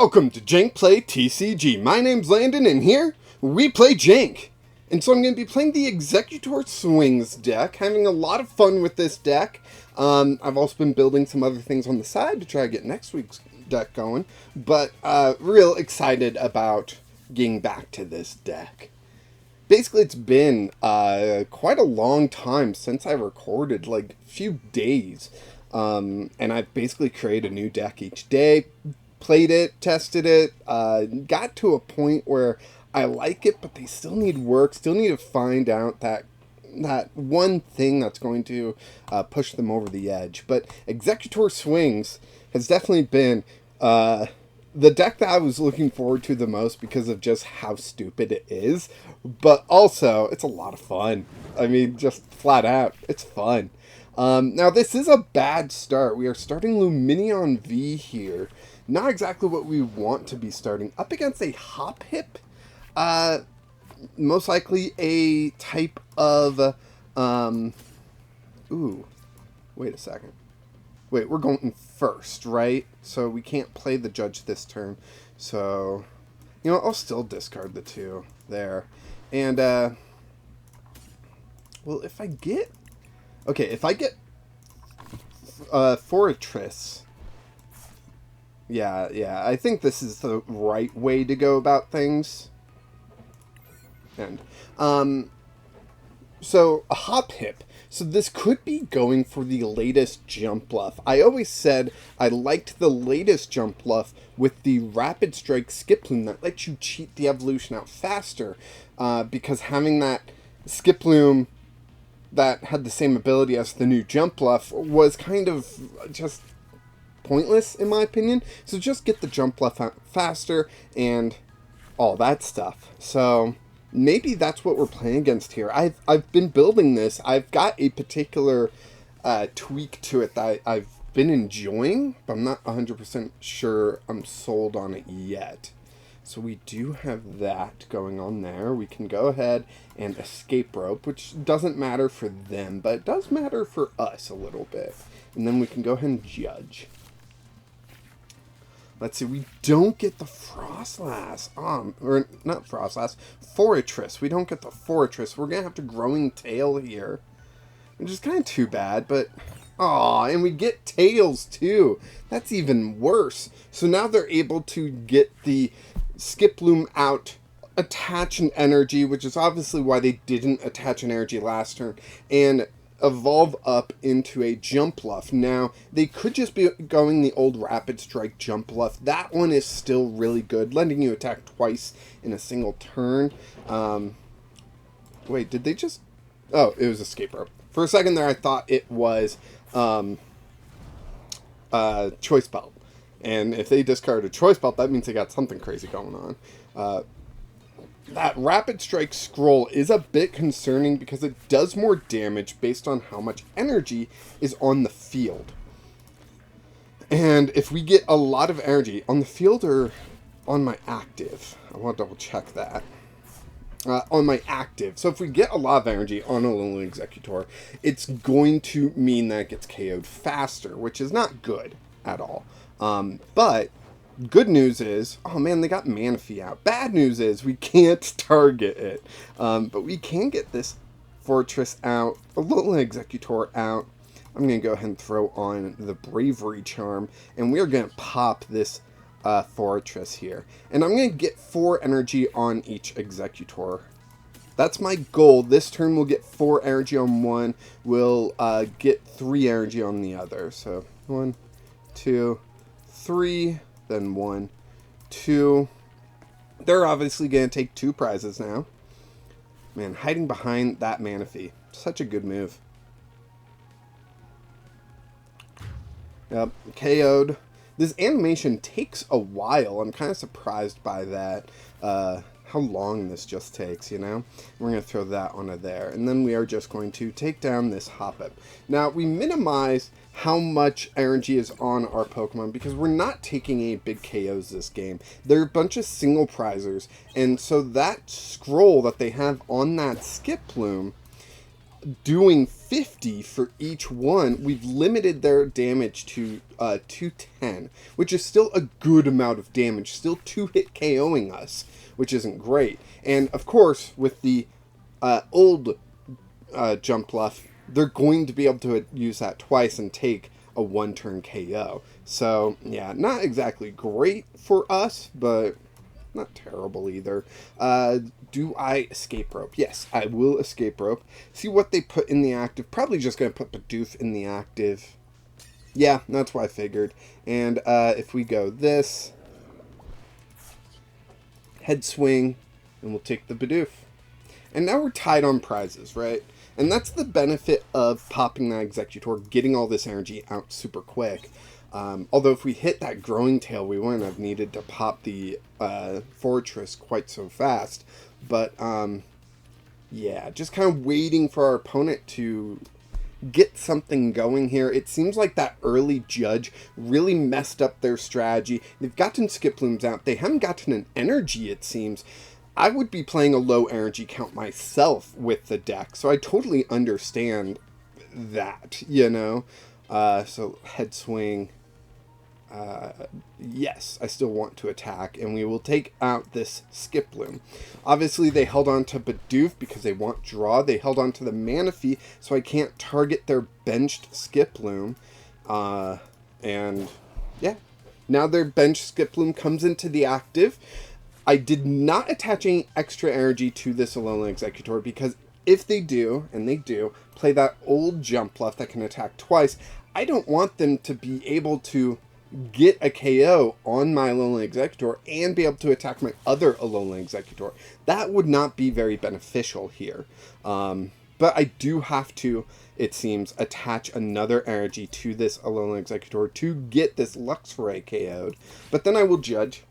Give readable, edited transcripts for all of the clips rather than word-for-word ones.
Welcome to Jank Play TCG. My name's Landon, and here we play Jank. And so I'm going to be playing the Exeggutor Swings deck, having a lot of fun with this deck. I've also been building some other things on the side to try to get next week's deck going, but real excited about getting back to this deck. Basically, it's been quite a long time since I recorded, like a few days, and I've basically created a new deck each day. Played it, tested it, got to a point where I like it, but they still need work, still need to find out that one thing that's going to push them over the edge. But Exeggutor Swings has definitely been the deck that I was looking forward to the most because of just how stupid it is, but also it's a lot of fun. I mean, just flat out, it's fun. Now, this is a bad start. We are starting Lumineon V here. Not exactly what we want to be starting. Up against a Hop Hip. Most likely a type of... Ooh. Wait a second. Wait, we're going first, right? So we can't play the Judge this turn. So, you know, I'll still discard the two there. And, well, if I get... Okay, if I get Forretress... Yeah, I think this is the right way to go about things. And, so, a Hop Hip. So this could be going for the latest Jumpluff. I always said I liked the latest Jumpluff with the Rapid Strike Skiploom that lets you cheat the evolution out faster. Because having that Skiploom that had the same ability as the new Jumpluff was kind of just pointless, in my opinion. So just get the Jumpluff out faster and all that stuff. So maybe that's what we're playing against here. I've been building this. I've got a particular tweak to it that I've been enjoying, but I'm not 100% sure I'm sold on it yet. So we do have that going on there. We can go ahead and Escape Rope, which doesn't matter for them, but it does matter for us a little bit. And then we can go ahead and Judge. Let's see, we don't get the Frostlass, or not Frostlass, Forretress. We don't get the Forretress. We're going to have to Growing Tail here, which is kind of too bad, but, aw, and we get Tails too. That's even worse. So now they're able to get the Skiploom out, attach an energy, which is obviously why they didn't attach an energy last turn, and evolve up into a Jumpluff. Now, they could just be going the old Rapid Strike Jumpluff. That one is still really good, letting you attack twice in a single turn. Wait, did they just... Oh, it was Escape Rope. For a second there, I thought it was Choice Belt. And if they discard a Choice Belt, that means they got something crazy going on. That Rapid Strike Scroll is a bit concerning because it does more damage based on how much energy is on the field. And if we get a lot of energy on the field or on my active, I want to double check that. On my active. So if we get a lot of energy on Alolan Exeggutor, it's going to mean that it gets KO'd faster, which is not good at all. But good news is, oh man, they got Manaphy out. Bad news is we can't target it. But we can get this Forretress out, Alolan Exeggutor out. I'm going to go ahead and throw on the Bravery Charm, and we are going to pop this Forretress here. And I'm going to get 4 energy on each Exeggutor. That's my goal. This turn we'll get 4 energy on one. We'll get 3 energy on the other. So 1, 2, 3... then 1, 2. They're obviously going to take 2 prizes now. Man, hiding behind that Manaphy. Such a good move. Yep, KO'd. This animation takes a while. I'm kind of surprised by that. How long this just takes, you know? We're going to throw that onto there. And then we are just going to take down this Hop Up. Now, we minimize how much energy is on our Pokemon because we're not taking any big KOs this game. They're a bunch of single prizers. And so that scroll that they have on that Skiploom doing 50 for each one, we've limited their damage to 210, which is still a good amount of damage, still 2-hit KOing us, which isn't great. And of course, with the old Jumpluff, they're going to be able to use that twice and take a 1-turn KO. So yeah, not exactly great for us, but not terrible either. Do I Escape Rope? Yes, I will Escape Rope. See what they put in the active. Probably just going to put Bidoof in the active. Yeah, that's what I figured. And if we go this, head swing, and we'll take the Bidoof. And now we're tied on prizes, right? And that's the benefit of popping that Exeggutor, getting all this energy out super quick. Although if we hit that Growing Tail, we wouldn't have needed to pop the Forretress quite so fast. But, yeah, just kind of waiting for our opponent to get something going here. It seems like that early Judge really messed up their strategy. They've gotten Skiplooms out. They haven't gotten an energy, it seems. I would be playing a low energy count myself with the deck, so I totally understand that, you know. So head swing. Yes, I still want to attack, and we will take out this Skiploom. Obviously, they held on to Bidoof because they want draw. They held on to the Manaphy, so I can't target their benched Skiploom. And yeah, now their benched Skiploom comes into the active. I did not attach any extra energy to this Alolan Exeggutor because if they do, and they do, play that old Jumpluff that can attack twice, I don't want them to be able to get a KO on my Alolan Exeggutor and be able to attack my other Alolan Exeggutor. That would not be very beneficial here. But I do have to, it seems, attach another energy to this Alolan Exeggutor to get this Luxray KO'd. But then I will Judge,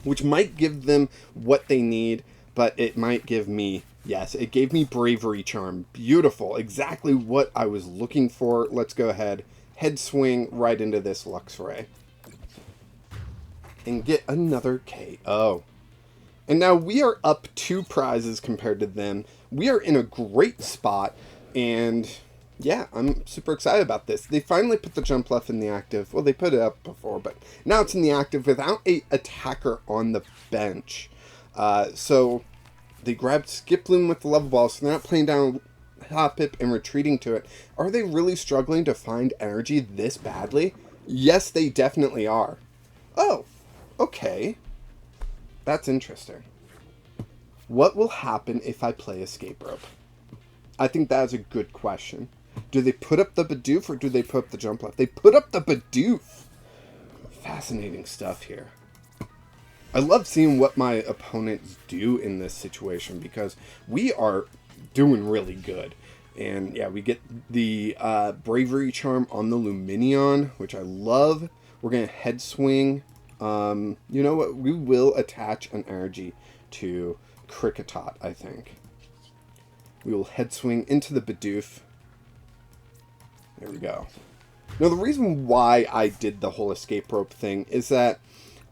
which might give them what they need, but it might give me, yes, it gave me Bravery Charm. Beautiful. Exactly what I was looking for. Let's go ahead. Head swing right into this Luxray. And get another KO. And now we are up 2 prizes compared to them. We are in a great spot. And yeah, I'm super excited about this. They finally put the Jumpluff in the active. Well, they put it up before, but now it's in the active without a attacker on the bench. So they grabbed Skiploom with the level ball, so they're not playing down Hoppip and retreating to it. Are they really struggling to find energy this badly? Yes, they definitely are. Oh, okay. That's interesting. What will happen if I play Escape Rope? I think that is a good question. Do they put up the Bidoof or do they put up the Jumpluff? They put up the Bidoof. Fascinating stuff here. I love seeing what my opponents do in this situation because we are doing really good. And yeah, we get the Bravery Charm on the Lumineon, which I love. We're going to head swing. You know what? We will attach an energy to Kricketot, I think. We will head swing into the Bidoof. There we go. Now, the reason why I did the whole Escape Rope thing is that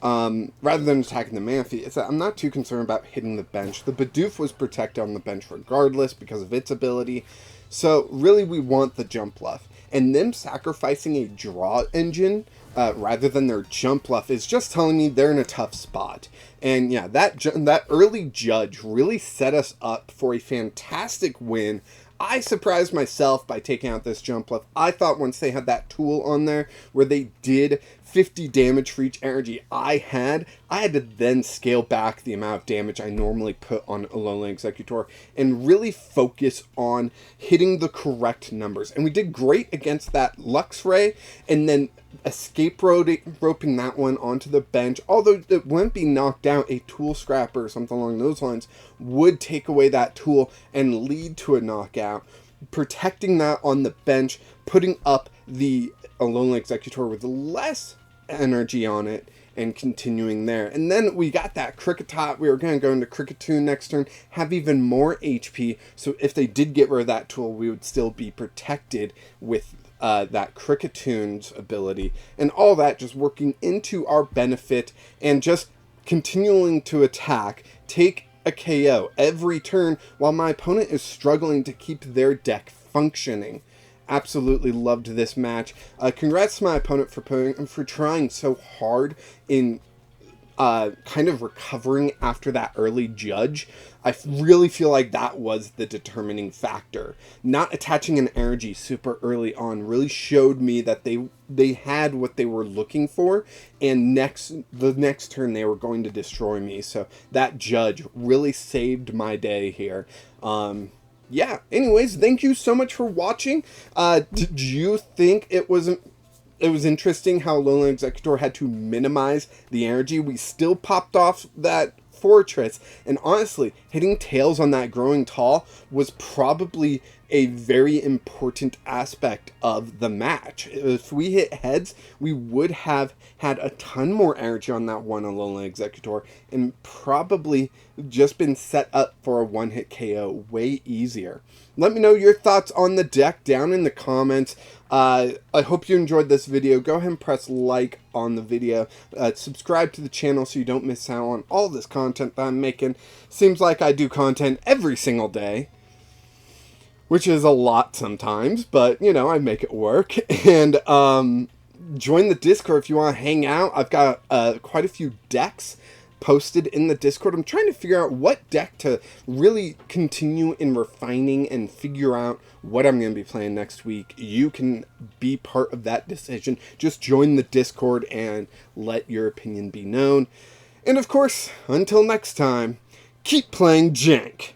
rather than attacking the Manaphy, is that I'm not too concerned about hitting the bench. The Bidoof was protected on the bench regardless because of its ability. So really we want the Jumpluff. And them sacrificing a draw engine rather than their Jumpluff is just telling me they're in a tough spot. And yeah, that early Judge really set us up for a fantastic win. I surprised myself by taking out this Jumpluff. I thought once they had that tool on there where they did 50 damage for each energy I had to then scale back the amount of damage I normally put on Alolan Exeggutor and really focus on hitting the correct numbers. And we did great against that Luxray, and then escape roping that one onto the bench. Although it wouldn't be knocked out, a tool scrapper or something along those lines would take away that tool and lead to a knockout. Protecting that on the bench, putting up the Alolan Exeggutor with less energy on it, and continuing there. And then we got that Kricketot. We were going to go into Kricketune next turn, have even more HP, so if they did get rid of that tool, we would still be protected with that Kricketune's ability, and all that just working into our benefit, and just continuing to attack, take a KO every turn while my opponent is struggling to keep their deck functioning. Absolutely loved this match. Congrats to my opponent for trying so hard in kind of recovering after that early judge. I really feel like that was the determining factor. Not attaching an energy super early on really showed me that they had what they were looking for, and the next turn they were going to destroy me. So that judge really saved my day here. Yeah, anyways, thank you so much for watching. Did you think it was interesting how Alolan Exeggutor had to minimize the energy? We still popped off that Forretress, and honestly, hitting tails on that growing tall was probably a very important aspect of the match. If we hit heads, we would have had a ton more energy on that one Alolan Exeggutor and probably just been set up for a one-hit KO way easier. Let me know your thoughts on the deck down in the comments. I hope you enjoyed this video. Go ahead and press like on the video. Subscribe to the channel so you don't miss out on all this content that I'm making. Seems like I do content every single day, which is a lot sometimes, but, you know, I make it work. And join the Discord if you want to hang out. I've got quite a few decks posted in the Discord. I'm trying to figure out what deck to really continue in refining and figure out what I'm going to be playing next week. You can be part of that decision. Just join the Discord and let your opinion be known. And of course, until next time, keep playing Jank.